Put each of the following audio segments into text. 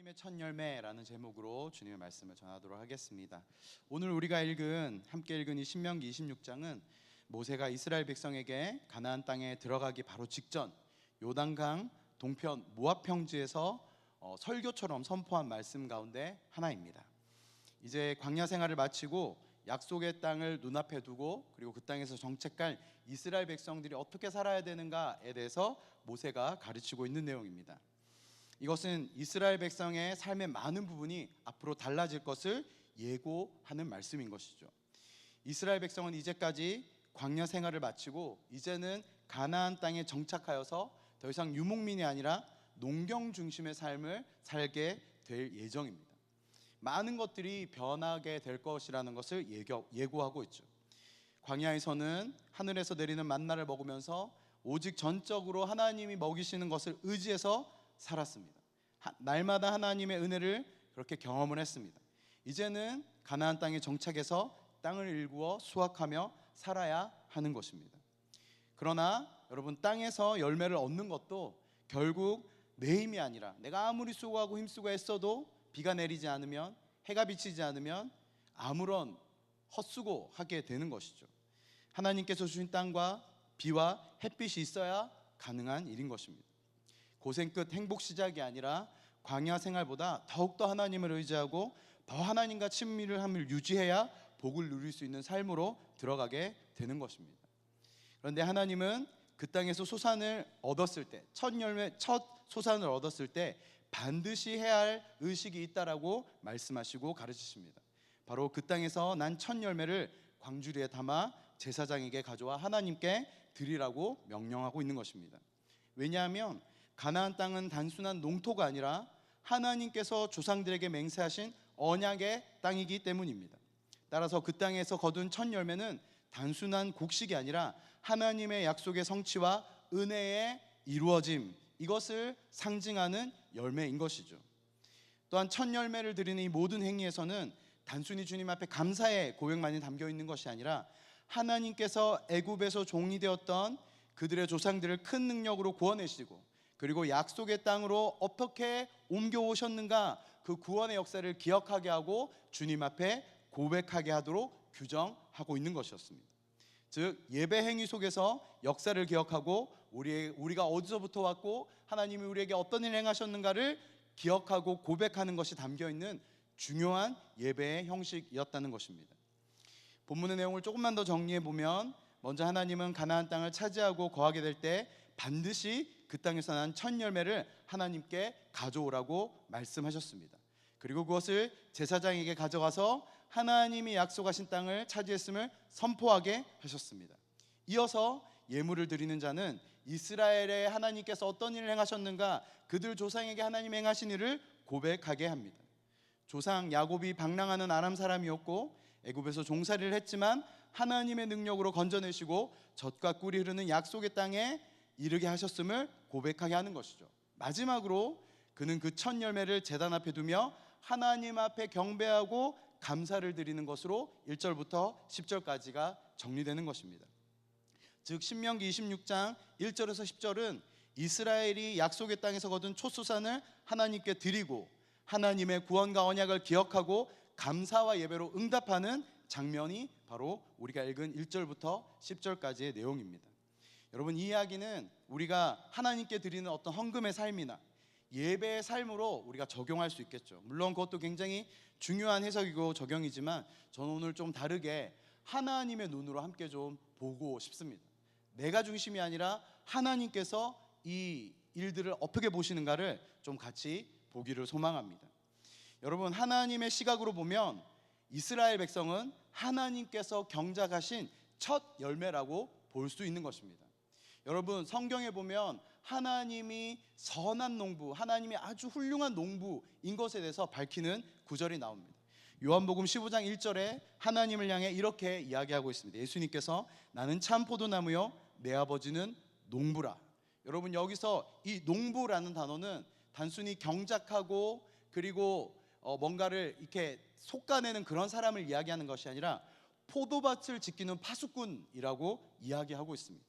하나님의 첫 열매라는 제목으로 주님의 말씀을 전하도록 하겠습니다. 오늘 우리가 함께 읽은 이 신명기 26장은 모세가 이스라엘 백성에게 가나안 땅에 들어가기 바로 직전 요단강 동편 모압 평지에서 설교처럼 선포한 말씀 가운데 하나입니다. 이제 광야 생활을 마치고 약속의 땅을 눈앞에 두고 그리고 그 땅에서 정착할 이스라엘 백성들이 어떻게 살아야 되는가에 대해서 모세가 가르치고 있는 내용입니다. 이것은 이스라엘 백성의 삶의 많은 부분이 앞으로 달라질 것을 예고하는 말씀인 것이죠. 이스라엘 백성은 이제까지 광야 생활을 마치고 이제는 가나안 땅에 정착하여서 더 이상 유목민이 아니라 농경 중심의 삶을 살게 될 예정입니다. 많은 것들이 변하게 될 것이라는 것을 예고하고 있죠. 광야에서는 하늘에서 내리는 만나를 먹으면서 오직 전적으로 하나님이 먹이시는 것을 의지해서 살았습니다. 날마다 하나님의 은혜를 그렇게 경험을 했습니다. 이제는 가나안 땅에 정착해서 땅을 일구어 수확하며 살아야 하는 것입니다. 그러나 여러분, 땅에서 열매를 얻는 것도 결국 내 힘이 아니라 내가 아무리 수고하고 힘쓰고 애써도 비가 내리지 않으면, 해가 비치지 않으면 아무런 헛수고하게 되는 것이죠. 하나님께서 주신 땅과 비와 햇빛이 있어야 가능한 일인 것입니다. 고생 끝 행복 시작이 아니라 광야 생활보다 더욱더 하나님을 의지하고 더 하나님과 친밀함을 유지해야 복을 누릴 수 있는 삶으로 들어가게 되는 것입니다. 그런데 하나님은 그 땅에서 소산을 얻었을 때, 첫 소산을 얻었을 때 반드시 해야 할 의식이 있다라고 말씀하시고 가르치십니다. 바로 그 땅에서 난 첫 열매를 광주리에 담아 제사장에게 가져와 하나님께 드리라고 명령하고 있는 것입니다. 왜냐하면 가나안 땅은 단순한 농토가 아니라 하나님께서 조상들에게 맹세하신 언약의 땅이기 때문입니다. 따라서 그 땅에서 거둔 첫 열매는 단순한 곡식이 아니라 하나님의 약속의 성취와 은혜의 이루어짐, 이것을 상징하는 열매인 것이죠. 또한 첫 열매를 드리는 이 모든 행위에서는 단순히 주님 앞에 감사의 고백만이 담겨 있는 것이 아니라 하나님께서 애굽에서 종이 되었던 그들의 조상들을 큰 능력으로 구원하시고 그리고 약속의 땅으로 어떻게 옮겨오셨는가, 그 구원의 역사를 기억하게 하고 주님 앞에 고백하게 하도록 규정하고 있는 것이었습니다. 즉 예배 행위 속에서 역사를 기억하고 우리가 어디서부터 왔고 하나님이 우리에게 어떤 일을 행하셨는가를 기억하고 고백하는 것이 담겨있는 중요한 예배의 형식이었다는 것입니다. 본문의 내용을 조금만 더 정리해보면, 먼저 하나님은 가나안 땅을 차지하고 거하게 될 때 반드시 그 땅에서 난 첫 열매를 하나님께 가져오라고 말씀하셨습니다. 그리고 그것을 제사장에게 가져가서 하나님이 약속하신 땅을 차지했음을 선포하게 하셨습니다. 이어서 예물을 드리는 자는 이스라엘의 하나님께서 어떤 일을 행하셨는가, 그들 조상에게 하나님 행하신 일을 고백하게 합니다. 조상 야곱이 방랑하는 아람 사람이었고 애굽에서 종살이를 했지만 하나님의 능력으로 건져내시고 젖과 꿀이 흐르는 약속의 땅에 이르게 하셨음을 고백하게 하는 것이죠. 마지막으로 그는 그 첫 열매를 제단 앞에 두며 하나님 앞에 경배하고 감사를 드리는 것으로 1절부터 10절까지가 정리되는 것입니다. 즉 신명기 26장 1절에서 10절은 이스라엘이 약속의 땅에서 거둔 첫 소산을 하나님께 드리고 하나님의 구원과 언약을 기억하고 감사와 예배로 응답하는 장면이 바로 우리가 읽은 1절부터 10절까지의 내용입니다. 여러분, 이 이야기는 우리가 하나님께 드리는 어떤 헌금의 삶이나 예배의 삶으로 우리가 적용할 수 있겠죠. 물론 그것도 굉장히 중요한 해석이고 적용이지만 저는 오늘 좀 다르게 하나님의 눈으로 함께 좀 보고 싶습니다. 내가 중심이 아니라 하나님께서 이 일들을 어떻게 보시는가를 좀 같이 보기를 소망합니다. 여러분, 하나님의 시각으로 보면 이스라엘 백성은 하나님께서 경작하신 첫 열매라고 볼 수 있는 것입니다. 여러분, 성경에 보면 하나님이 선한 농부, 하나님이 아주 훌륭한 농부인 것에 대해서 밝히는 구절이 나옵니다. 요한복음 15장 1절에 하나님을 향해 이렇게 이야기하고 있습니다. 예수님께서 나는 참 포도나무요 내 아버지는 농부라. 여러분, 여기서 이 농부라는 단어는 단순히 경작하고 그리고 뭔가를 이렇게 솎아내는 그런 사람을 이야기하는 것이 아니라 포도밭을 지키는 파수꾼이라고 이야기하고 있습니다.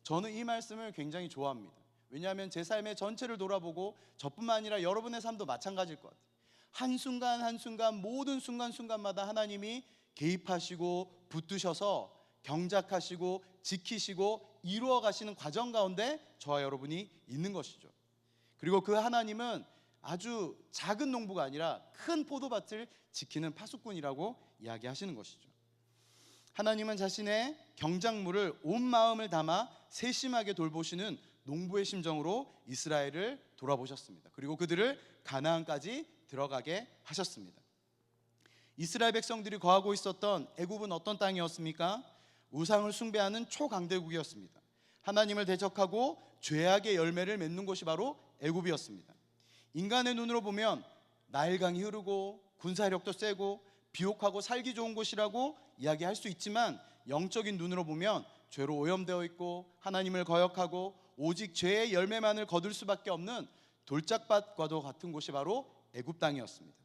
저는 이 말씀을 굉장히 좋아합니다. 왜냐하면 제 삶의 전체를 돌아보고 저뿐만 아니라 여러분의 삶도 마찬가지일 것 같아요. 한순간 한순간 모든 순간순간마다 하나님이 개입하시고 붙드셔서 경작하시고 지키시고 이루어 가시는 과정 가운데 저와 여러분이 있는 것이죠. 그리고 그 하나님은 아주 작은 농부가 아니라 큰 포도밭을 지키는 파수꾼이라고 이야기하시는 것이죠. 하나님은 자신의 경작물을 온 마음을 담아 세심하게 돌보시는 농부의 심정으로 이스라엘을 돌아보셨습니다. 그리고 그들을 가나안까지 들어가게 하셨습니다. 이스라엘 백성들이 거하고 있었던 애굽은 어떤 땅이었습니까? 우상을 숭배하는 초강대국이었습니다. 하나님을 대적하고 죄악의 열매를 맺는 곳이 바로 애굽이었습니다. 인간의 눈으로 보면 나일강이 흐르고 군사력도 세고 비옥하고 살기 좋은 곳이라고 이야기할 수 있지만, 영적인 눈으로 보면 죄로 오염되어 있고 하나님을 거역하고 오직 죄의 열매만을 거둘 수밖에 없는 돌짝밭과도 같은 곳이 바로 애굽 땅이었습니다.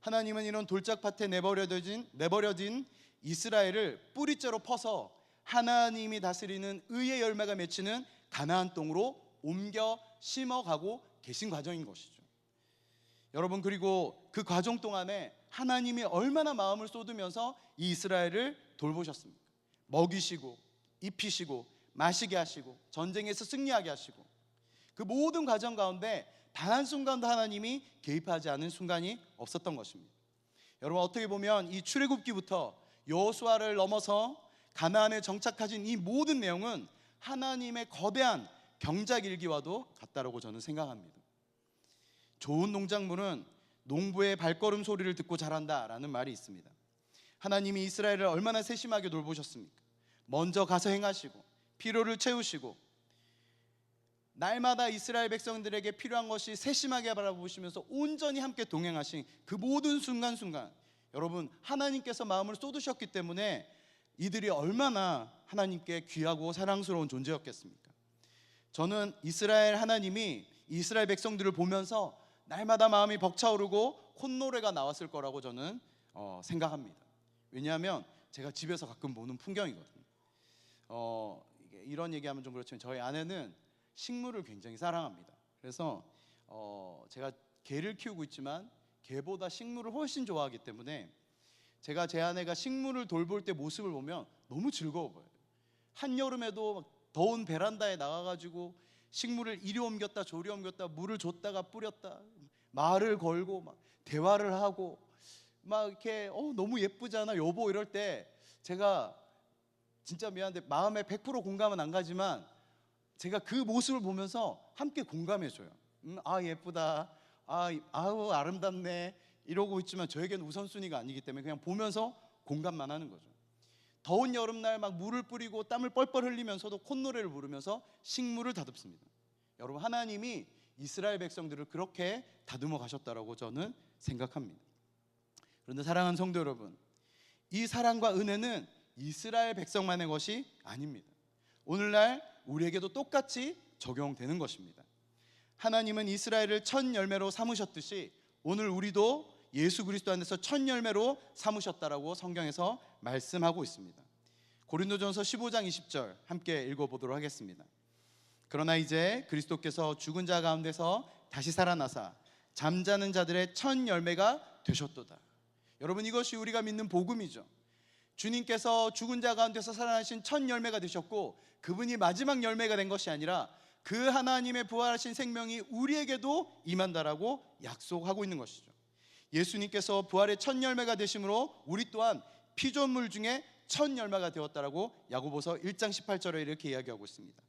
하나님은 이런 돌짝밭에 내버려진 이스라엘을 뿌리째로 퍼서 하나님이 다스리는 의의 열매가 맺히는 가나안 땅으로 옮겨 심어가고 계신 과정인 것이죠. 여러분, 그리고 그 과정 동안에 하나님이 얼마나 마음을 쏟으면서 이 이스라엘을 돌보셨습니까? 먹이시고 입히시고 마시게 하시고 전쟁에서 승리하게 하시고, 그 모든 과정 가운데 단 한순간도 하나님이 개입하지 않은 순간이 없었던 것입니다. 여러분, 어떻게 보면 이 출애굽기부터 여호수아를 넘어서 가나안에 정착하신 이 모든 내용은 하나님의 거대한 경작 일기와도 같다라고 저는 생각합니다. 좋은 농작물은 농부의 발걸음 소리를 듣고 자란다라는 말이 있습니다. 하나님이 이스라엘을 얼마나 세심하게 돌보셨습니까? 먼저 가서 행하시고 필요를 채우시고, 날마다 이스라엘 백성들에게 필요한 것이 세심하게 바라보시면서 온전히 함께 동행하신 그 모든 순간순간, 여러분, 하나님께서 마음을 쏟으셨기 때문에 이들이 얼마나 하나님께 귀하고 사랑스러운 존재였겠습니까? 저는 이스라엘 하나님이 이스라엘 백성들을 보면서 날마다 마음이 벅차오르고 콧노래가 나왔을 거라고 저는 생각합니다. 왜냐하면 제가 집에서 가끔 보는 풍경이거든요. 이런 얘기하면 좀 그렇지만 저희 아내는 식물을 굉장히 사랑합니다. 그래서 제가 개를 키우고 있지만 개보다 식물을 훨씬 좋아하기 때문에 제가 제 아내가 식물을 돌볼 때 모습을 보면 너무 즐거워 보여요. 한여름에도 더운 베란다에 나가가지고 식물을 이리 옮겼다 저리 옮겼다, 물을 줬다가 뿌렸다, 말을 걸고 막 대화를 하고 막 이렇게 너무 예쁘잖아 여보, 이럴 때 제가 진짜 미안한데 마음에 100% 공감은 안 가지만 제가 그 모습을 보면서 함께 공감해줘요. 아 예쁘다, 아우 아름답네 이러고 있지만 저에게는 우선순위가 아니기 때문에 그냥 보면서 공감만 하는 거죠. 더운 여름날 막 물을 뿌리고 땀을 뻘뻘 흘리면서도 콧노래를 부르면서 식물을 다듬습니다. 여러분, 하나님이 이스라엘 백성들을 그렇게 다듬어 가셨다라고 저는 생각합니다. 그런데 사랑하는 성도 여러분, 이 사랑과 은혜는 이스라엘 백성만의 것이 아닙니다. 오늘날 우리에게도 똑같이 적용되는 것입니다. 하나님은 이스라엘을 첫 열매로 삼으셨듯이 오늘 우리도 예수 그리스도 안에서 첫 열매로 삼으셨다라고 성경에서 말씀하고 있습니다. 고린도전서 15장 20절 함께 읽어보도록 하겠습니다. 그러나 이제 그리스도께서 죽은 자 가운데서 다시 살아나사 잠자는 자들의 첫 열매가 되셨도다. 여러분, 이것이 우리가 믿는 복음이죠. 주님께서 죽은 자 가운데서 살아나신 첫 열매가 되셨고, 그분이 마지막 열매가 된 것이 아니라 그 하나님의 부활하신 생명이 우리에게도 임한다라고 약속하고 있는 것이죠. 예수님께서 부활의 첫 열매가 되심으로 우리 또한 피조물 중에 첫 열매가 되었다라고 야고보서 1장 18절에 이렇게 이야기하고 있습니다.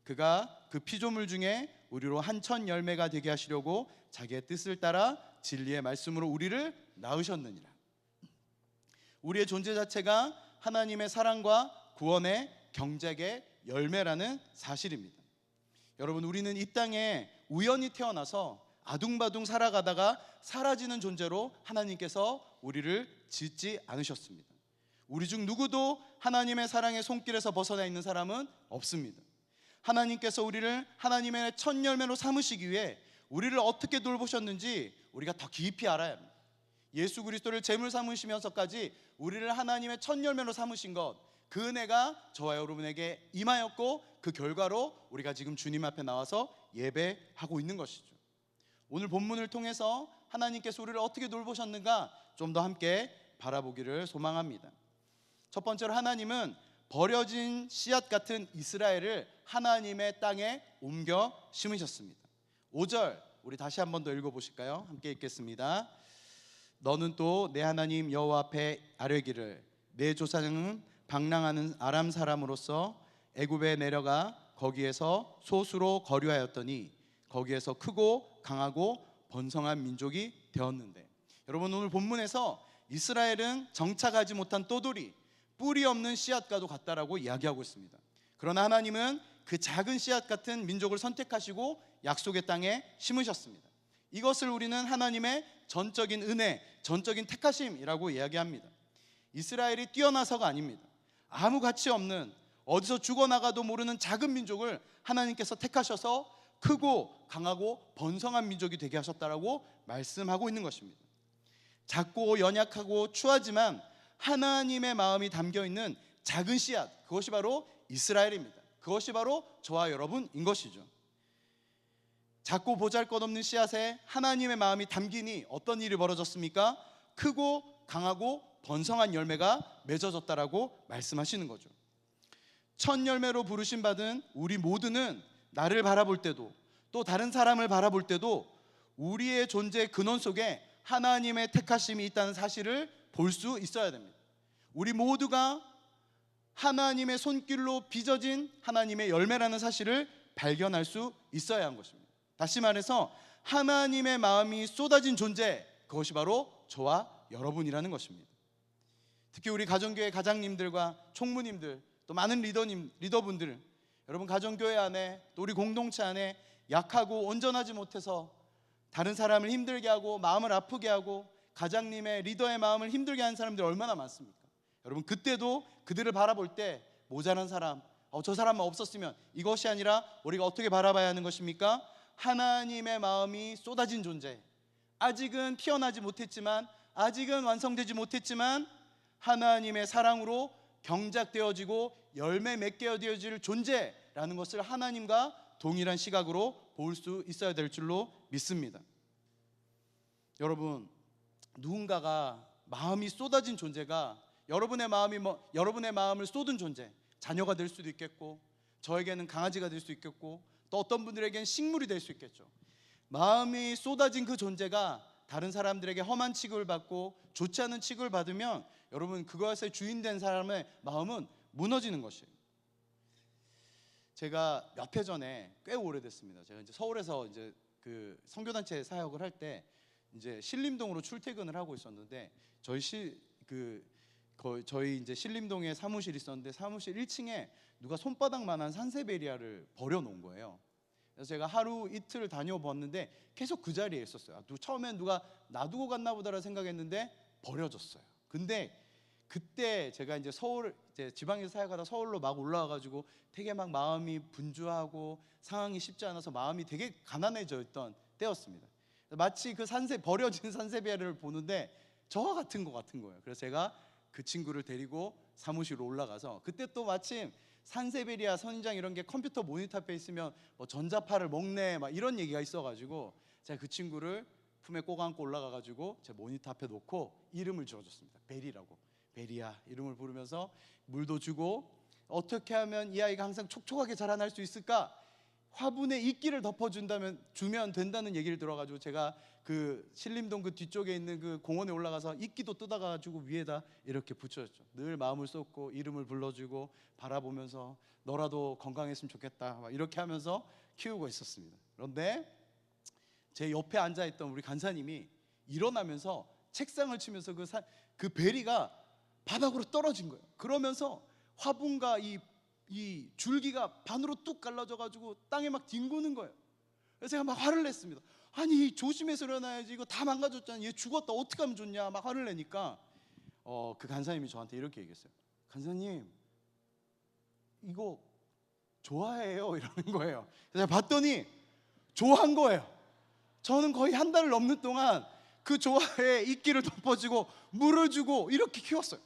그가 그 피조물 중에 우리로 한 첫 열매가 되게 하시려고 자기의 뜻을 따라 진리의 말씀으로 우리를 낳으셨느니라. 우리의 존재 자체가 하나님의 사랑과 구원의 경작의 열매라는 사실입니다. 여러분, 우리는 이 땅에 우연히 태어나서 아둥바둥 살아가다가 사라지는 존재로 하나님께서 우리를 짓지 않으셨습니다. 우리 중 누구도 하나님의 사랑의 손길에서 벗어나 있는 사람은 없습니다. 하나님께서 우리를 하나님의 첫 열매로 삼으시기 위해 우리를 어떻게 돌보셨는지 우리가 더 깊이 알아야 합니다. 예수 그리스도를 제물 삼으시면서까지 우리를 하나님의 첫 열매로 삼으신 것, 그 은혜가 저와 여러분에게 임하였고 그 결과로 우리가 지금 주님 앞에 나와서 예배하고 있는 것이죠. 오늘 본문을 통해서 하나님께서 우리를 어떻게 돌보셨는가 좀 더 함께 바라보기를 소망합니다. 첫 번째로 하나님은 버려진 씨앗 같은 이스라엘을 하나님의 땅에 옮겨 심으셨습니다. 5절 우리 다시 한 번 더 읽어보실까요? 함께 읽겠습니다. 너는 또 내 하나님 여호와 앞에 아뢰기를 내 조상은 방랑하는 아람 사람으로서 애굽에 내려가 거기에서 소수로 거류하였더니 거기에서 크고 강하고 번성한 민족이 되었는데. 여러분, 오늘 본문에서 이스라엘은 정착하지 못한 떠돌이, 뿌리 없는 씨앗과도 같다라고 이야기하고 있습니다. 그러나 하나님은 그 작은 씨앗 같은 민족을 선택하시고 약속의 땅에 심으셨습니다. 이것을 우리는 하나님의 전적인 은혜, 전적인 택하심이라고 이야기합니다. 이스라엘이 뛰어나서가 아닙니다. 아무 가치 없는, 어디서 죽어나가도 모르는 작은 민족을 하나님께서 택하셔서 크고 강하고 번성한 민족이 되게 하셨다라고 말씀하고 있는 것입니다. 작고 연약하고 추하지만 하나님의 마음이 담겨있는 작은 씨앗, 그것이 바로 이스라엘입니다. 그것이 바로 저와 여러분인 것이죠. 작고 보잘것없는 씨앗에 하나님의 마음이 담기니 어떤 일이 벌어졌습니까? 크고 강하고 번성한 열매가 맺어졌다라고 말씀하시는 거죠. 첫 열매로 부르심 받은 우리 모두는 나를 바라볼 때도 또 다른 사람을 바라볼 때도 우리의 존재의 근원 속에 하나님의 택하심이 있다는 사실을 볼 수 있어야 됩니다. 우리 모두가 하나님의 손길로 빚어진 하나님의 열매라는 사실을 발견할 수 있어야 한 것입니다. 다시 말해서 하나님의 마음이 쏟아진 존재, 그것이 바로 저와 여러분이라는 것입니다. 특히 우리 가정교회 가장님들과 총무님들, 또 많은 리더분들, 여러분 가정교회 안에 또 우리 공동체 안에 약하고 온전하지 못해서 다른 사람을 힘들게 하고 마음을 아프게 하고 가장님의 리더의 마음을 힘들게 하는 사람들이 얼마나 많습니까? 여러분, 그때도 그들을 바라볼 때 모자란 사람, 저 사람만 없었으면, 이것이 아니라 우리가 어떻게 바라봐야 하는 것입니까? 하나님의 마음이 쏟아진 존재, 아직은 피어나지 못했지만, 아직은 완성되지 못했지만 하나님의 사랑으로 경작되어지고 열매 맺게 되어질 존재라는 것을 하나님과 동일한 시각으로 볼 수 있어야 될 줄로 믿습니다. 여러분, 누군가가 마음이 쏟아진 존재가 여러분의 마음을 쏟은 존재, 자녀가 될 수도 있겠고, 저에게는 강아지가 될 수 있겠고, 또 어떤 분들에게는 식물이 될 수 있겠죠. 마음이 쏟아진 그 존재가 다른 사람들에게 험한 취급을 받고 좋지 않은 취급을 받으면 여러분, 그것의 주인된 사람의 마음은 무너지는 것이에요. 제가 몇 해 전에, 꽤 오래됐습니다. 제가 이제 서울에서 이제 그 선교단체 사역을 할 때 이제 신림동으로 출퇴근을 하고 있었는데, 저희 이제 신림동에 사무실이 있었는데 사무실 1층에 누가 손바닥만한 산세베리아를 버려놓은 거예요. 그래서 제가 하루 이틀 다녀봤는데 계속 그 자리에 있었어요. 처음엔 누가 놔두고 갔나 보다라 생각했는데 버려졌어요. 근데 그때 제가 이제 지방에서 사역하다 서울로 막 올라와가지고 되게 막 마음이 분주하고 상황이 쉽지 않아서 마음이 되게 가난해져 있던 때였습니다. 마치 그 버려진 산세베리아를 보는데 저와 같은 거예요. 그래서 제가 그 친구를 데리고 사무실로 올라가서, 그때 또 마침 산세베리아 선인장 이런 게 컴퓨터 모니터 앞에 있으면 뭐 전자파를 먹네 막 이런 얘기가 있어가지고 제가 그 친구를 품에 꼭 안고 올라가가지고 제 모니터 앞에 놓고 이름을 지어줬습니다. 베리라고. 베리야 이름을 부르면서 물도 주고, 어떻게 하면 이 아이가 항상 촉촉하게 자라날 수 있을까? 화분에 이끼를 주면 된다는 얘기를 들어가지고 제가 그 신림동 그 뒤쪽에 있는 그 공원에 올라가서 이끼도 뜯어가지고 위에다 이렇게 붙여줬죠. 늘 마음을 쏟고 이름을 불러주고 바라보면서 너라도 건강했으면 좋겠다 막 이렇게 하면서 키우고 있었습니다. 그런데 제 옆에 앉아있던 우리 간사님이 일어나면서 책상을 치면서 그 베리가 바닥으로 떨어진 거예요. 그러면서 화분과 이 줄기가 반으로 뚝 갈라져가지고 땅에 막 뒹구는 거예요. 그래서 제가 막 화를 냈습니다. 아니, 조심해서 일어나야지, 이거 다 망가졌잖아, 얘 죽었다, 어떻게 하면 좋냐 막 화를 내니까 그 간사님이 저한테 이렇게 얘기했어요. 간사님, 이거 좋아해요 이러는 거예요. 그래서 제가 봤더니 좋아한 거예요. 저는 거의 한 달을 넘는 동안 그 조화에 이끼를 덮어주고 물을 주고 이렇게 키웠어요.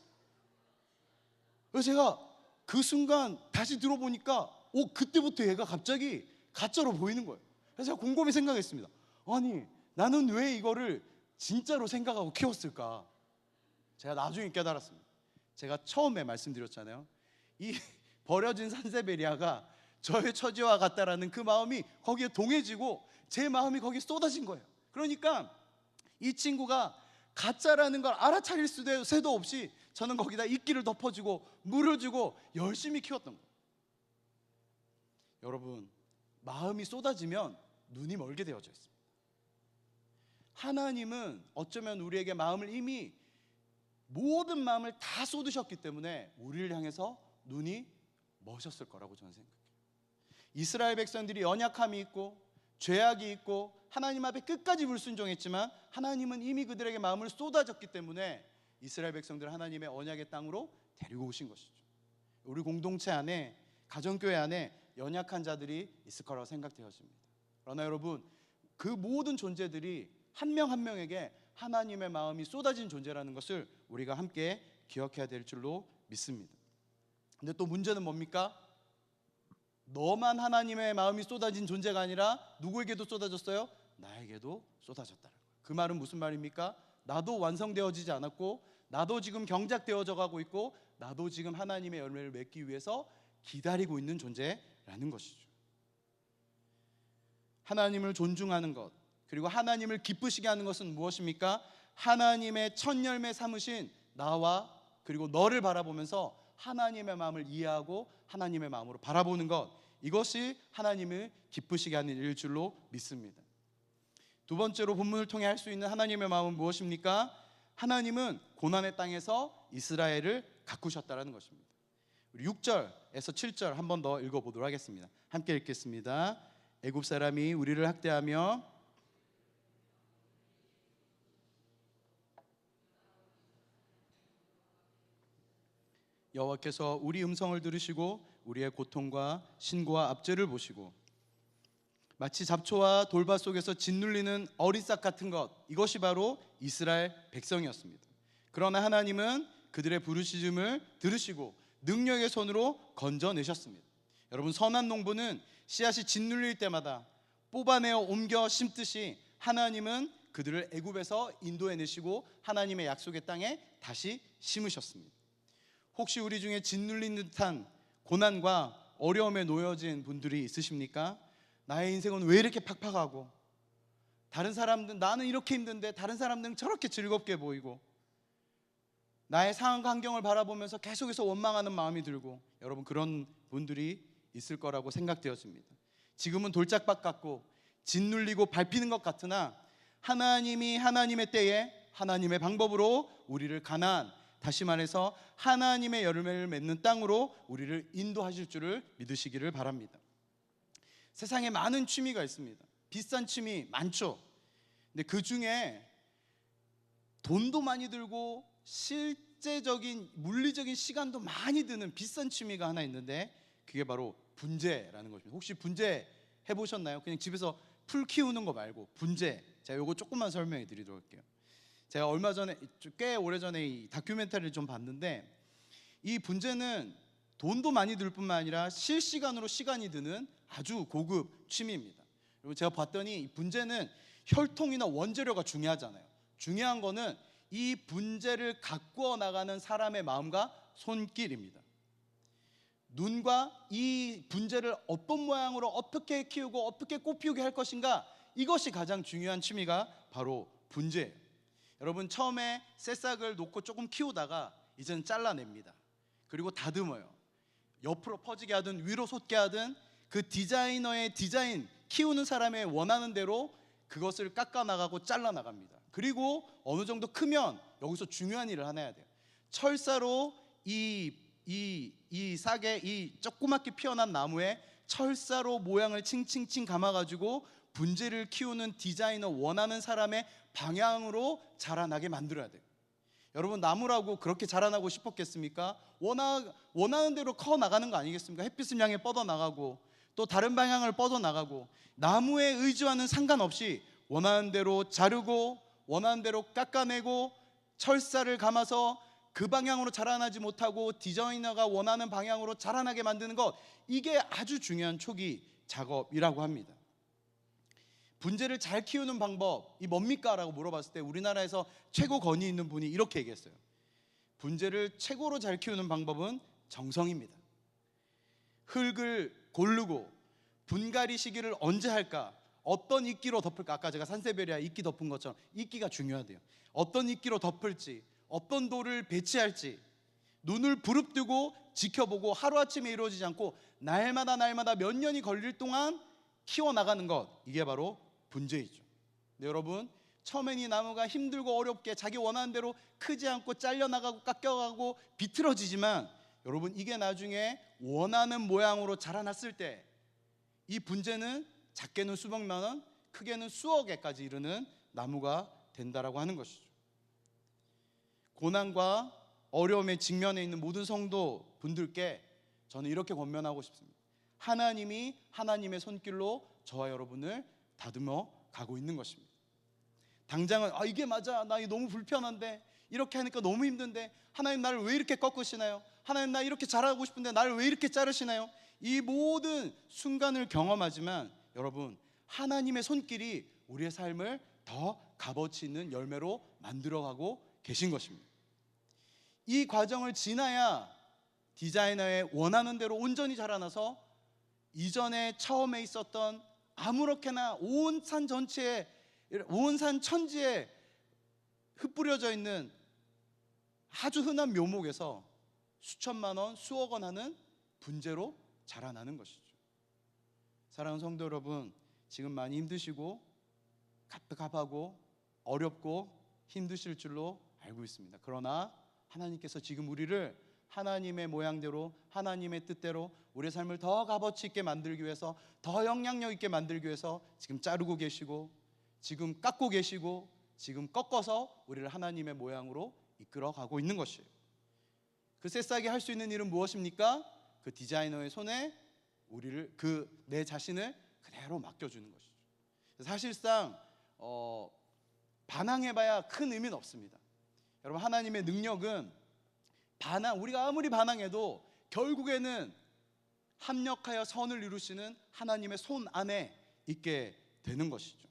그래서 제가 그 순간 다시 들어보니까 그때부터 얘가 갑자기 가짜로 보이는 거예요. 그래서 제가 곰곰이 생각했습니다. 아니, 나는 왜 이거를 진짜로 생각하고 키웠을까? 제가 나중에 깨달았습니다. 제가 처음에 말씀드렸잖아요. 이 버려진 산세베리아가 저의 처지와 같다라는 그 마음이 거기에 동해지고 제 마음이 거기에 쏟아진 거예요. 그러니까 이 친구가 가짜라는 걸 알아차릴 새도 없이 저는 거기다 이끼를 덮어주고 물을 주고 열심히 키웠던 거예요. 여러분, 마음이 쏟아지면 눈이 멀게 되어져 있습니다. 하나님은 어쩌면 우리에게 마음을 이미 모든 마음을 다 쏟으셨기 때문에 우리를 향해서 눈이 머셨을 거라고 저는 생각해요. 이스라엘 백성들이 연약함이 있고 죄악이 있고 하나님 앞에 끝까지 불순종했지만 하나님은 이미 그들에게 마음을 쏟아졌기 때문에 이스라엘 백성들을 하나님의 언약의 땅으로 데리고 오신 것이죠. 우리 공동체 안에, 가정교회 안에 연약한 자들이 있을 거라고 생각되어집니다. 그러나 여러분, 그 모든 존재들이 한 명 한 명에게 하나님의 마음이 쏟아진 존재라는 것을 우리가 함께 기억해야 될 줄로 믿습니다. 근데 또 문제는 뭡니까? 너만 하나님의 마음이 쏟아진 존재가 아니라 누구에게도 쏟아졌어요? 나에게도 쏟아졌다는 거예요. 그 말은 무슨 말입니까? 나도 완성되어지지 않았고, 나도 지금 경작되어져 가고 있고, 나도 지금 하나님의 열매를 맺기 위해서 기다리고 있는 존재라는 것이죠. 하나님을 존중하는 것, 그리고 하나님을 기쁘시게 하는 것은 무엇입니까? 하나님의 첫 열매 삼으신 나와 그리고 너를 바라보면서 하나님의 마음을 이해하고 하나님의 마음으로 바라보는 것, 이것이 하나님을 기쁘시게 하는 일일 줄로 믿습니다. 두 번째로 본문을 통해 할 수 있는 하나님의 마음은 무엇입니까? 하나님은 고난의 땅에서 이스라엘을 가꾸셨다는 것입니다. 6절에서 7절 한 번 더 읽어보도록 하겠습니다. 함께 읽겠습니다. 애굽 사람이 우리를 학대하며 여호와께서 우리 음성을 들으시고 우리의 고통과 신고와 압제를 보시고 마치 잡초와 돌밭 속에서 짓눌리는 어리싹 같은 것, 이것이 바로 이스라엘 백성이었습니다. 그러나 하나님은 그들의 부르짖음을 들으시고 능력의 손으로 건져내셨습니다. 여러분, 선한 농부는 씨앗이 짓눌릴 때마다 뽑아내어 옮겨 심듯이 하나님은 그들을 애굽에서 인도해내시고 하나님의 약속의 땅에 다시 심으셨습니다. 혹시 우리 중에 짓눌린 듯한 고난과 어려움에 놓여진 분들이 있으십니까? 나의 인생은 왜 이렇게 팍팍하고, 다른 사람들은 나는 이렇게 힘든데 다른 사람들은 저렇게 즐겁게 보이고, 나의 상황 환경을 바라보면서 계속해서 원망하는 마음이 들고, 여러분, 그런 분들이 있을 거라고 생각되어집니다. 지금은 돌짝밭 같고 짓눌리고 밟히는 것 같으나 하나님이 하나님의 때에 하나님의 방법으로 우리를 가나안, 다시 말해서 하나님의 열매를 맺는 땅으로 우리를 인도하실 줄을 믿으시기를 바랍니다. 세상에 많은 취미가 있습니다. 비싼 취미 많죠. 근데 그 중에 돈도 많이 들고 실제적인 물리적인 시간도 많이 드는 비싼 취미가 하나 있는데 그게 바로 분재라는 것입니다. 혹시 분재 해보셨나요? 그냥 집에서 풀 키우는 거 말고 분재. 제가 이거 조금만 설명해 드리도록 할게요. 제가 얼마 전에, 꽤 오래전에 이 다큐멘터리를 좀 봤는데, 이 분재는 돈도 많이 들 뿐만 아니라 실시간으로 시간이 드는 아주 고급 취미입니다. 그리고 제가 봤더니 이 분재는 혈통이나 원재료가 중요하잖아요. 중요한 거는 이 분재를 가꾸어 나가는 사람의 마음과 손길입니다. 눈과 이 분재를 어떤 모양으로 어떻게 키우고 어떻게 꽃피우게 할 것인가, 이것이 가장 중요한 취미가 바로 분재예요. 여러분, 처음에 새싹을 놓고 조금 키우다가 이제는 잘라냅니다. 그리고 다듬어요. 옆으로 퍼지게 하든 위로 솟게 하든 그 디자이너의 디자인, 키우는 사람의 원하는 대로 그것을 깎아 나가고 잘라 나갑니다. 그리고 어느 정도 크면 여기서 중요한 일을 하나 해야 돼요. 철사로 이 싹에, 이 조그맣게 피어난 나무에 철사로 모양을 칭칭칭 감아가지고 분재를 키우는 디자이너 원하는 사람의 방향으로 자라나게 만들어야 돼요. 여러분, 나무라고 그렇게 자라나고 싶었겠습니까? 원하는 대로 커 나가는 거 아니겠습니까? 햇빛을 향해 뻗어 나가고 또 다른 방향을 뻗어 나가고, 나무의 의지와는 상관없이 원하는 대로 자르고 원하는 대로 깎아내고 철사를 감아서 그 방향으로 자라나지 못하고 디자이너가 원하는 방향으로 자라나게 만드는 것, 이게 아주 중요한 초기 작업이라고 합니다. 분재를 잘 키우는 방법이 뭡니까? 라고 물어봤을 때 우리나라에서 최고 권위 있는 분이 이렇게 얘기했어요. 분재를 최고로 잘 키우는 방법은 정성입니다. 흙을 고르고 분갈이 시기를 언제 할까, 어떤 이끼로 덮을까, 아까 제가 산세베리아 이끼 덮은 것처럼 이끼가 중요하대요. 어떤 이끼로 덮을지, 어떤 돌을 배치할지 눈을 부릅뜨고 지켜보고 하루아침에 이루어지지 않고 날마다 몇 년이 걸릴 동안 키워나가는 것, 이게 바로 분재이죠. 네, 여러분, 처음엔 이 나무가 힘들고 어렵게 자기 원하는 대로 크지 않고 잘려나가고 깎여가고 비틀어지지만, 여러분, 이게 나중에 원하는 모양으로 자라났을 때 이 분재는 작게는 수백만 원, 크게는 수억에까지 이르는 나무가 된다라고 하는 것이죠. 고난과 어려움에 직면해 있는 모든 성도 분들께 저는 이렇게 권면하고 싶습니다. 하나님이 하나님의 손길로 저와 여러분을 다듬어 가고 있는 것입니다. 당장은 이게 맞아, 나 이게 너무 불편한데, 이렇게 하니까 너무 힘든데, 하나님 나를 왜 이렇게 꺾으시나요? 하나님 나 이렇게 잘하고 싶은데 나를 왜 이렇게 자르시나요? 이 모든 순간을 경험하지만 여러분, 하나님의 손길이 우리의 삶을 더 값어치 있는 열매로 만들어가고 계신 것입니다. 이 과정을 지나야 디자이너의 원하는 대로 온전히 자라나서 이전에 처음에 있었던 아무렇게나 온 산 전체에, 온 산 천지에 흩뿌려져 있는 아주 흔한 묘목에서 수천만 원, 수억 원 하는 분재로 자라나는 것이죠. 사랑하는 성도 여러분, 지금 많이 힘드시고 갑갑하고 어렵고 힘드실 줄로 알고 있습니다. 그러나 하나님께서 지금 우리를 하나님의 모양대로, 하나님의 뜻대로 우리의 삶을 더 값어치 있게 만들기 위해서, 더 영향력 있게 만들기 위해서 지금 자르고 계시고, 지금 깎고 계시고, 지금 꺾어서 우리를 하나님의 모양으로 이끌어 가고 있는 것이에요. 그 새싹이 할 수 있는 일은 무엇입니까? 그 디자이너의 손에 우리를, 내 자신을 그대로 맡겨주는 것이죠. 사실상 반항해봐야 큰 의미는 없습니다. 여러분, 하나님의 능력은 우리가 아무리 반항해도 결국에는 합력하여 선을 이루시는 하나님의 손 안에 있게 되는 것이죠.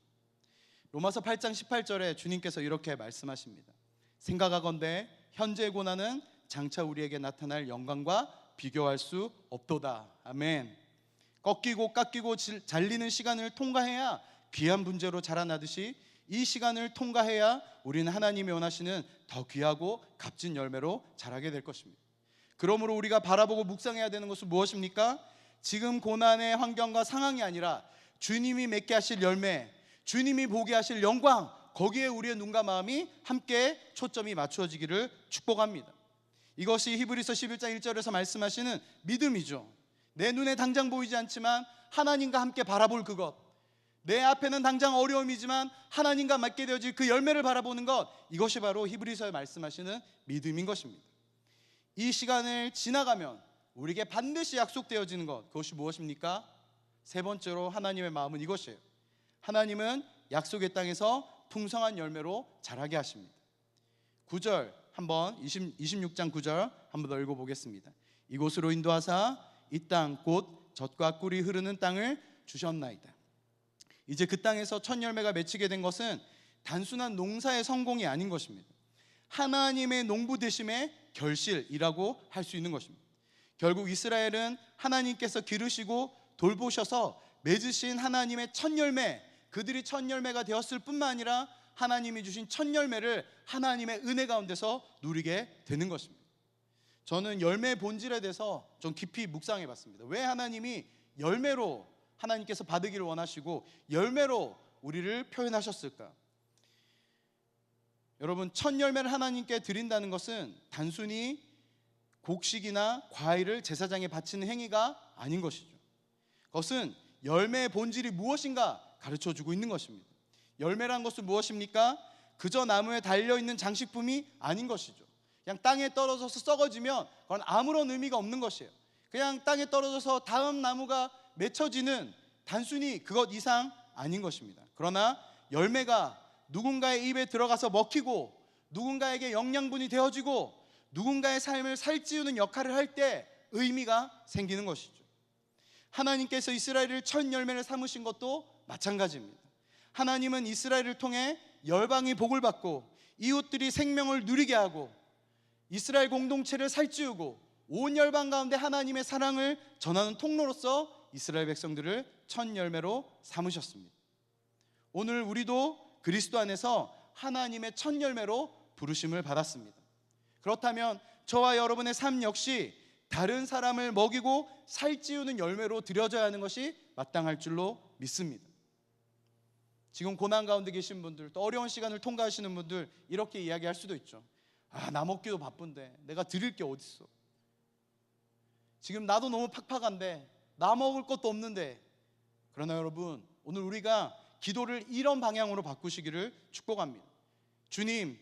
로마서 8장 18절에 주님께서 이렇게 말씀하십니다. 생각하건대 현재의 고난은 장차 우리에게 나타날 영광과 비교할 수 없도다. 아멘. 꺾이고 깎이고 잘리는 시간을 통과해야 귀한 분재로 자라나듯이, 이 시간을 통과해야 우리는 하나님이 원하시는 더 귀하고 값진 열매로 자라게 될 것입니다. 그러므로 우리가 바라보고 묵상해야 되는 것은 무엇입니까? 지금 고난의 환경과 상황이 아니라 주님이 맺게 하실 열매, 주님이 보게 하실 영광, 거기에 우리의 눈과 마음이 함께 초점이 맞추어지기를 축복합니다. 이것이 히브리서 11장 1절에서 말씀하시는 믿음이죠. 내 눈에 당장 보이지 않지만 하나님과 함께 바라볼 그것, 내 앞에는 당장 어려움이지만 하나님과 맞게 되어질 그 열매를 바라보는 것, 이것이 바로 히브리서에 말씀하시는 믿음인 것입니다. 이 시간을 지나가면 우리에게 반드시 약속되어지는 것, 그것이 무엇입니까? 세 번째로 하나님의 마음은 이것이에요. 하나님은 약속의 땅에서 풍성한 열매로 자라게 하십니다. 9절 한번 26장 9절 한번 더 읽어보겠습니다. 이곳으로 인도하사 이 땅 곧 젖과 꿀이 흐르는 땅을 주셨나이다. 이제 그 땅에서 첫 열매가 맺히게 된 것은 단순한 농사의 성공이 아닌 것입니다. 하나님의 농부 되심의 결실이라고 할 수 있는 것입니다. 결국 이스라엘은 하나님께서 기르시고 돌보셔서 맺으신 하나님의 첫 열매, 그들이 첫 열매가 되었을 뿐만 아니라 하나님이 주신 첫 열매를 하나님의 은혜 가운데서 누리게 되는 것입니다. 저는 열매의 본질에 대해서 좀 깊이 묵상해 봤습니다. 왜 하나님이 열매로 하나님께서 받으기를 원하시고 열매로 우리를 표현하셨을까? 여러분, 첫 열매를 하나님께 드린다는 것은 단순히 곡식이나 과일을 제사장에 바치는 행위가 아닌 것이죠. 그것은 열매의 본질이 무엇인가 가르쳐주고 있는 것입니다. 열매란 것은 무엇입니까? 그저 나무에 달려있는 장식품이 아닌 것이죠. 그냥 땅에 떨어져서 썩어지면 그건 아무런 의미가 없는 것이에요. 그냥 땅에 떨어져서 다음 나무가 맺혀지는 단순히 그것 이상 아닌 것입니다. 그러나 열매가 누군가의 입에 들어가서 먹히고 누군가에게 영양분이 되어지고 누군가의 삶을 살찌우는 역할을 할 때 의미가 생기는 것이죠. 하나님께서 이스라엘을 첫 열매를 삼으신 것도 마찬가지입니다. 하나님은 이스라엘을 통해 열방이 복을 받고 이웃들이 생명을 누리게 하고 이스라엘 공동체를 살찌우고 온 열방 가운데 하나님의 사랑을 전하는 통로로서 이스라엘 백성들을 첫 열매로 삼으셨습니다. 오늘 우리도 그리스도 안에서 하나님의 첫 열매로 부르심을 받았습니다. 그렇다면 저와 여러분의 삶 역시 다른 사람을 먹이고 살찌우는 열매로 드려져야 하는 것이 마땅할 줄로 믿습니다. 지금 고난 가운데 계신 분들, 또 어려운 시간을 통과하시는 분들, 이렇게 이야기할 수도 있죠. 나 먹기도 바쁜데 내가 드릴 게 어딨어. 지금 나도 너무 팍팍한데 나 먹을 것도 없는데. 그러나 여러분, 오늘 우리가 기도를 이런 방향으로 바꾸시기를 축복합니다. 주님,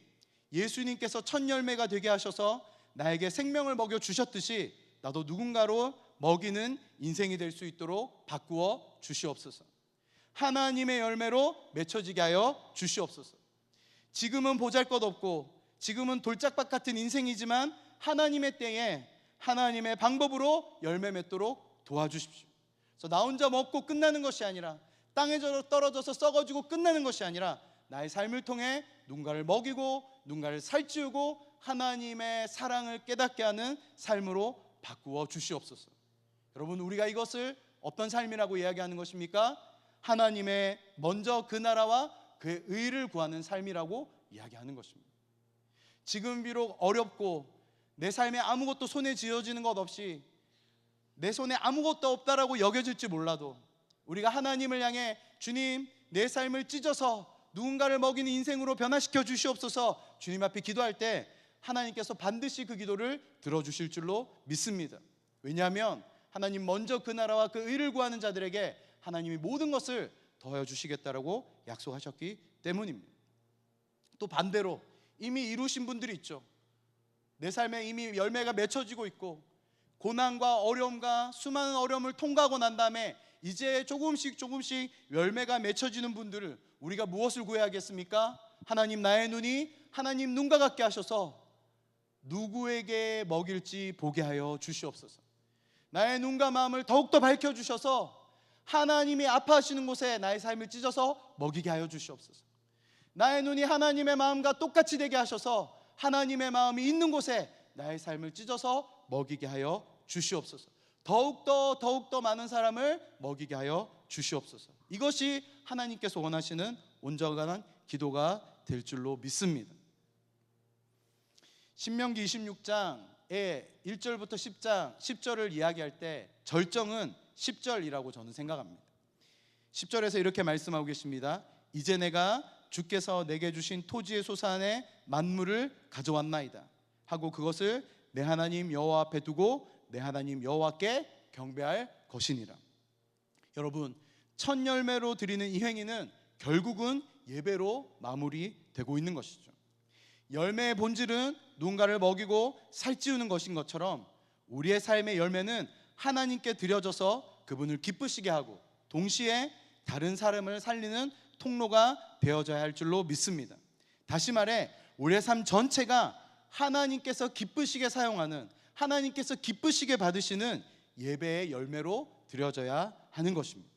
예수님께서 첫 열매가 되게 하셔서 나에게 생명을 먹여 주셨듯이 나도 누군가로 먹이는 인생이 될 수 있도록 바꾸어 주시옵소서. 하나님의 열매로 맺혀지게 하여 주시옵소서. 지금은 보잘것없고 지금은 돌짝밭 같은 인생이지만 하나님의 때에 하나님의 방법으로 열매 맺도록 도와주십시오. 그래서 나 혼자 먹고 끝나는 것이 아니라, 땅에 떨어져서 썩어지고 끝나는 것이 아니라 나의 삶을 통해 누군가를 먹이고 누군가를 살찌우고 하나님의 사랑을 깨닫게 하는 삶으로 바꾸어 주시옵소서. 여러분, 우리가 이것을 어떤 삶이라고 이야기하는 것입니까? 하나님의 먼저 그 나라와 그의 의를 구하는 삶이라고 이야기하는 것입니다. 지금 비록 어렵고 내 삶에 아무것도 손에 쥐어지는 것 없이 내 손에 아무것도 없다라고 여겨질지 몰라도 우리가 하나님을 향해 주님, 내 삶을 찢어서 누군가를 먹이는 인생으로 변화시켜 주시옵소서 주님 앞에 기도할 때 하나님께서 반드시 그 기도를 들어주실 줄로 믿습니다. 왜냐하면 하나님 먼저 그 나라와 그 의를 구하는 자들에게 하나님이 모든 것을 더하여 주시겠다라고 약속하셨기 때문입니다. 또 반대로 이미 이루신 분들이 있죠. 내 삶에 이미 열매가 맺혀지고 있고 고난과 어려움과 수많은 어려움을 통과하고 난 다음에 이제 조금씩 열매가 맺혀지는 분들을 우리가 무엇을 구해야겠습니까? 하나님, 나의 눈이 하나님 눈과 같게 하셔서 누구에게 먹일지 보게 하여 주시옵소서. 나의 눈과 마음을 더욱더 밝혀주셔서 하나님이 아파하시는 곳에 나의 삶을 찢어서 먹이게 하여 주시옵소서. 나의 눈이 하나님의 마음과 똑같이 되게 하셔서 하나님의 마음이 있는 곳에 나의 삶을 찢어서 먹이게 하여 주시옵소서. 더욱더 많은 사람을 먹이게 하여 주시옵소서. 이것이 하나님께서 원하시는 온전한 기도가 될 줄로 믿습니다. 신명기 26장의 1절부터 10절을 이야기할 때 절정은 10절이라고 저는 생각합니다. 10절에서 이렇게 말씀하고 계십니다. 이제 내가 주께서 내게 주신 토지의 소산의 만물을 가져왔나이다 하고 그것을 내 하나님 여호와 앞에 두고 내 하나님 여호와께 경배할 것이니라. 여러분, 첫 열매로 드리는 이 행위는 결국은 예배로 마무리되고 있는 것이죠. 열매의 본질은 누군가를 먹이고 살찌우는 것인 것처럼 우리의 삶의 열매는 하나님께 드려져서 그분을 기쁘시게 하고 동시에 다른 사람을 살리는 통로가 되어져야 할 줄로 믿습니다. 다시 말해 우리의 삶 전체가 하나님께서 기쁘시게 사용하는, 하나님께서 기쁘시게 받으시는 예배의 열매로 드려져야 하는 것입니다.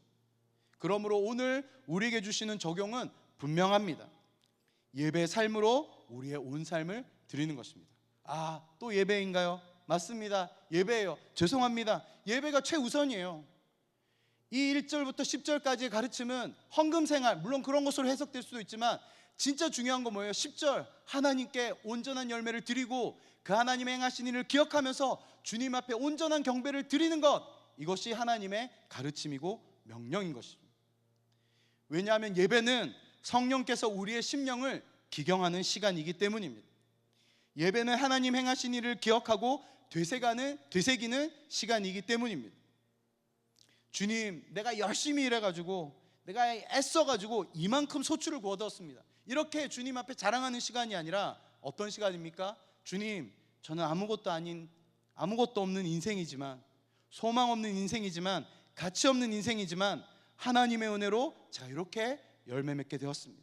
그러므로 오늘 우리에게 주시는 적용은 분명합니다. 예배의 삶으로 우리의 온 삶을 드리는 것입니다. 또 예배인가요? 맞습니다. 예배예요. 죄송합니다. 예배가 최우선이에요. 이 1절부터 10절까지의 가르침은 헌금 생활, 물론 그런 것으로 해석될 수도 있지만 진짜 중요한 건 뭐예요? 10절, 하나님께 온전한 열매를 드리고 그 하나님의 행하신 일을 기억하면서 주님 앞에 온전한 경배를 드리는 것, 이것이 하나님의 가르침이고 명령인 것입니다. 왜냐하면 예배는 성령께서 우리의 심령을 기경하는 시간이기 때문입니다. 예배는 하나님 행하신 일을 기억하고 되새기는 시간이기 때문입니다. 주님, 내가 열심히 일해가지고 내가 애써가지고 이만큼 소출을 거두었습니다, 이렇게 주님 앞에 자랑하는 시간이 아니라 어떤 시간입니까? 주님, 저는 아무것도 없는 인생이지만, 소망 없는 인생이지만, 가치 없는 인생이지만 하나님의 은혜로 제가 이렇게 열매 맺게 되었습니다.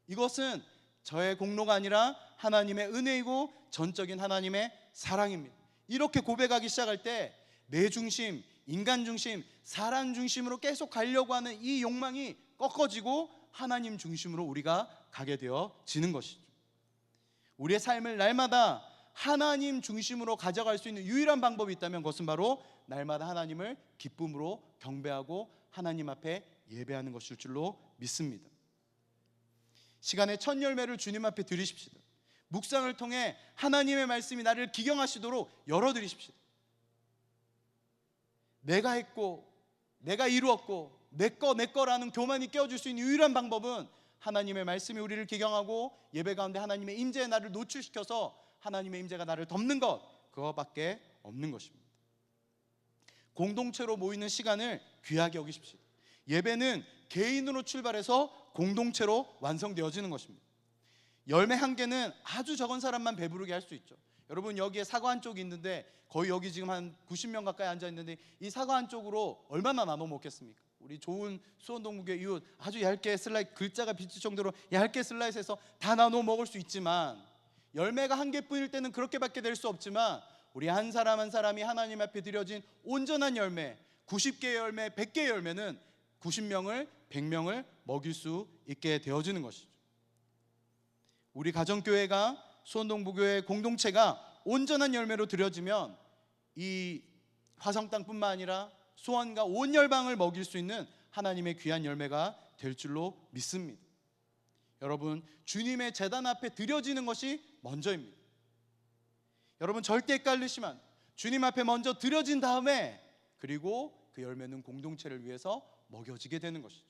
이것은 저의 공로가 아니라 하나님의 은혜이고 전적인 하나님의 사랑입니다. 이렇게 고백하기 시작할 때 내 중심, 인간 중심, 사람 중심으로 계속 가려고 하는 이 욕망이 꺾어지고 하나님 중심으로 우리가 가게 되어지는 것이죠. 우리의 삶을 날마다 하나님 중심으로 가져갈 수 있는 유일한 방법이 있다면 그것은 바로 날마다 하나님을 기쁨으로 경배하고 하나님 앞에 예배하는 것일 줄로 믿습니다. 시간의 첫 열매를 주님 앞에 드리십시다. 묵상을 통해 하나님의 말씀이 나를 기경하시도록 열어드리십시다. 내가 했고 내가 이루었고 내 거라는 교만이 깨어질 수 있는 유일한 방법은 하나님의 말씀이 우리를 기경하고 예배 가운데 하나님의 임재에 나를 노출시켜서 하나님의 임재가 나를 덮는 것, 그것밖에 없는 것입니다. 공동체로 모이는 시간을 귀하게 여기십시오. 예배는 개인으로 출발해서 공동체로 완성되어지는 것입니다. 열매 한 개는 아주 적은 사람만 배부르게 할 수 있죠. 여러분, 여기에 사과 한 쪽이 있는데 거의 여기 지금 한 90명 가까이 앉아 있는데 이 사과 한 쪽으로 얼마나 나눠 먹겠습니까? 우리 좋은 수원동무교회 이웃 아주 얇게 슬라이스, 글자가 비칠 정도로 얇게 슬라이스해서 다 나눠 먹을 수 있지만, 열매가 한 개뿐일 때는 그렇게밖에 될 수 없지만, 우리 한 사람 한 사람이 하나님 앞에 드려진 온전한 열매, 90개의 열매, 100개의 열매는 90명을 100명을 먹일 수 있게 되어지는 것이죠. 우리 가정교회가, 수원동부교회 공동체가 온전한 열매로 드려지면 이 화성 땅뿐만 아니라 수원과 온 열방을 먹일 수 있는 하나님의 귀한 열매가 될 줄로 믿습니다. 여러분, 주님의 제단 앞에 드려지는 것이 먼저입니다. 여러분, 절대 헷갈리시면 안 돼요. 주님 앞에 먼저 드려진 다음에 그리고 그 열매는 공동체를 위해서 먹여지게 되는 것이죠.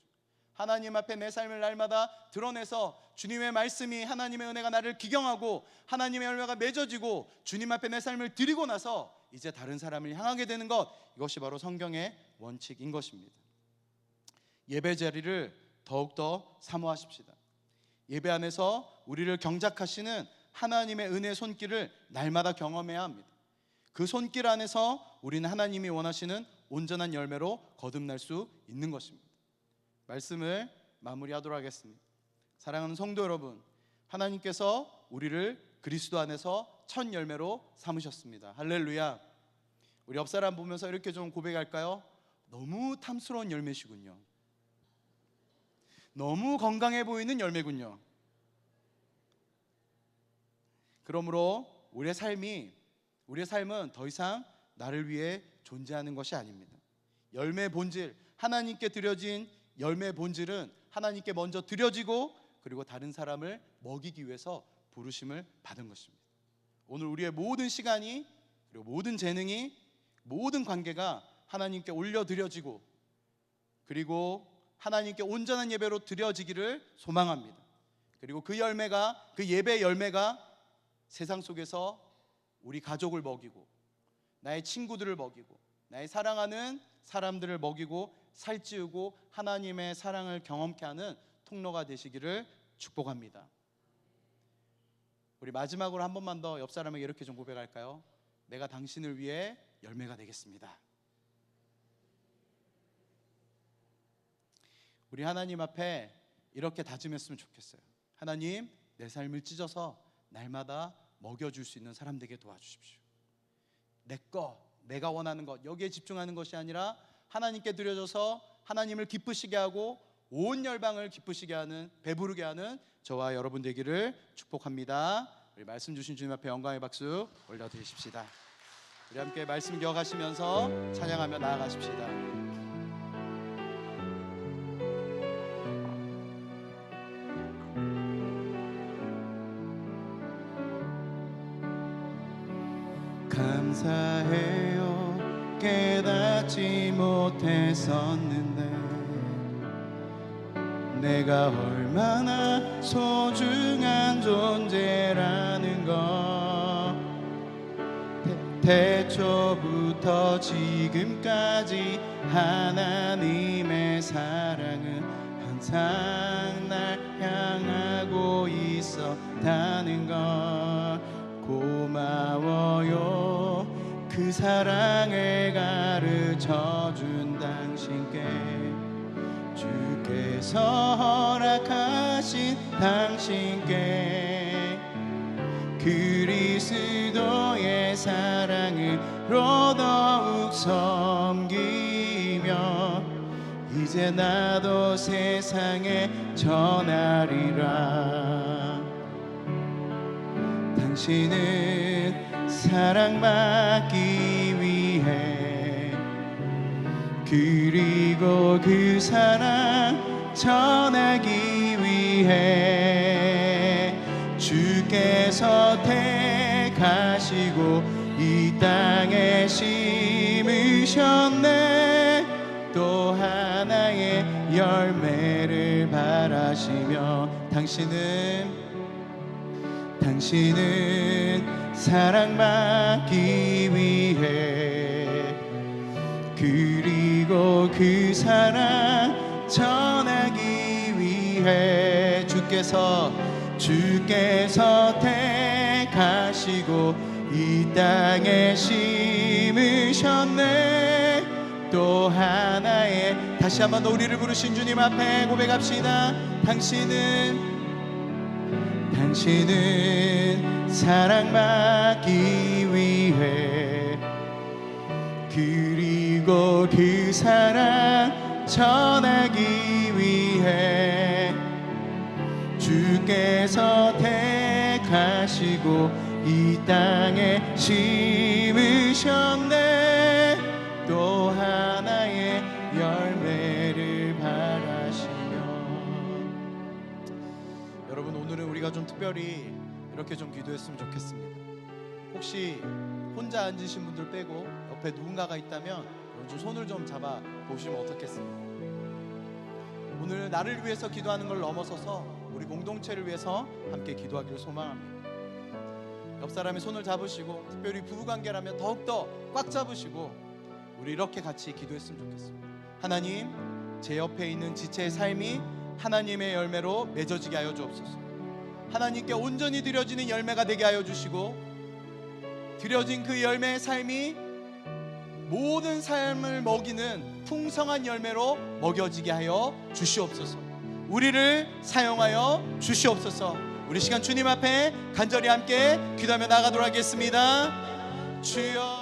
하나님 앞에 내 삶을 날마다 드러내서 주님의 말씀이, 하나님의 은혜가 나를 기경하고 하나님의 열매가 맺어지고 주님 앞에 내 삶을 드리고 나서 이제 다른 사람을 향하게 되는 것, 이것이 바로 성경의 원칙인 것입니다. 예배 자리를 더욱더 사모하십시다. 예배 안에서 우리를 경작하시는 하나님의 은혜 손길을 날마다 경험해야 합니다. 그 손길 안에서 우리는 하나님이 원하시는 온전한 열매로 거듭날 수 있는 것입니다. 말씀을 마무리하도록 하겠습니다. 사랑하는 성도 여러분, 하나님께서 우리를 그리스도 안에서 첫 열매로 삼으셨습니다. 할렐루야. 우리 옆 사람 보면서 이렇게 좀 고백할까요? 너무 탐스러운 열매시군요. 너무 건강해 보이는 열매군요. 그러므로 우리의 삶은 더 이상 나를 위해 존재하는 것이 아닙니다. 열매의 본질, 하나님께 드려진 열매의 본질은 하나님께 먼저 드려지고 그리고 다른 사람을 먹이기 위해서 부르심을 받은 것입니다. 오늘 우리의 모든 시간이, 그리고 모든 재능이, 모든 관계가 하나님께 올려드려지고 그리고 하나님께 온전한 예배로 드려지기를 소망합니다. 그리고 그 열매가, 그 예배의 열매가 세상 속에서 우리 가족을 먹이고 나의 친구들을 먹이고 나의 사랑하는 사람들을 먹이고 살찌우고 하나님의 사랑을 경험케 하는 통로가 되시기를 축복합니다. 우리 마지막으로 한 번만 더 옆 사람에게 이렇게 좀 고백할까요? 내가 당신을 위해 열매가 되겠습니다. 우리 하나님 앞에 이렇게 다짐했으면 좋겠어요. 하나님, 내 삶을 찢어서 날마다 먹여줄 수 있는 사람 되게 도와주십시오. 내가 원하는 것, 여기에 집중하는 것이 아니라 하나님께 드려져서 하나님을 기쁘시게 하고 온 열방을 기쁘시게 하는, 배부르게 하는 저와 여러분 되기를 축복합니다. 우리 말씀 주신 주님 앞에 영광의 박수 올려드리십시다. 우리 함께 말씀 기억하시면서 찬양하며 나아가십시다. 감사해요. 깨닫지 못했었는데 내가 얼마나 소중한 존재라는 거, 태초부터 지금까지 하나님의 사랑은 항상 날 향하고 있었다는 걸 고마워요. 그 사랑을 가르쳐준 당신께, 주께서 허락하신 당신께, 그리스도의 주의 사랑으로 더욱 섬기며 이제 나도 세상에 전하리라. 당신은 사랑받기 위해 그리고 그 사랑 전하기 위해 주께서 택하시고 이 땅에 심으셨네. 또 하나의 열매를 바라시며 당신은 사랑받기 위해 그리고 그 사랑 전하기 위해 주께서 택하시고 이 땅에 심으셨네. 또 하나의 다시 한번 우리를 부르신 주님 앞에 고백합시다. 당신은 사랑받기 위해 그리고 그 사랑 전하기 위해 주께서 택하시고 이 땅에 심으셨네. 또 하나의 열매를 바라시며. 여러분, 오늘은 우리가 좀 특별히 이렇게 좀 기도했으면 좋겠습니다. 혹시 혼자 앉으신 분들 빼고 옆에 누군가가 있다면 좀 손을 좀 잡아 보시면 어떻겠습니까? 오늘 나를 위해서 기도하는 걸 넘어서서 우리 공동체를 위해서 함께 기도하기를 소망합니다. 옆 사람의 손을 잡으시고, 특별히 부부관계라면 더욱더 꽉 잡으시고 우리 이렇게 같이 기도했으면 좋겠습니다. 하나님, 제 옆에 있는 지체의 삶이 하나님의 열매로 맺어지게 하여 주옵소서. 하나님께 온전히 드려지는 열매가 되게 하여 주시고, 드려진 그 열매의 삶이 모든 삶을 먹이는 풍성한 열매로 먹여지게 하여 주시옵소서. 우리를 사용하여 주시옵소서. 우리 시간 주님 앞에 간절히 함께 기도하며 나가도록 하겠습니다. 주여.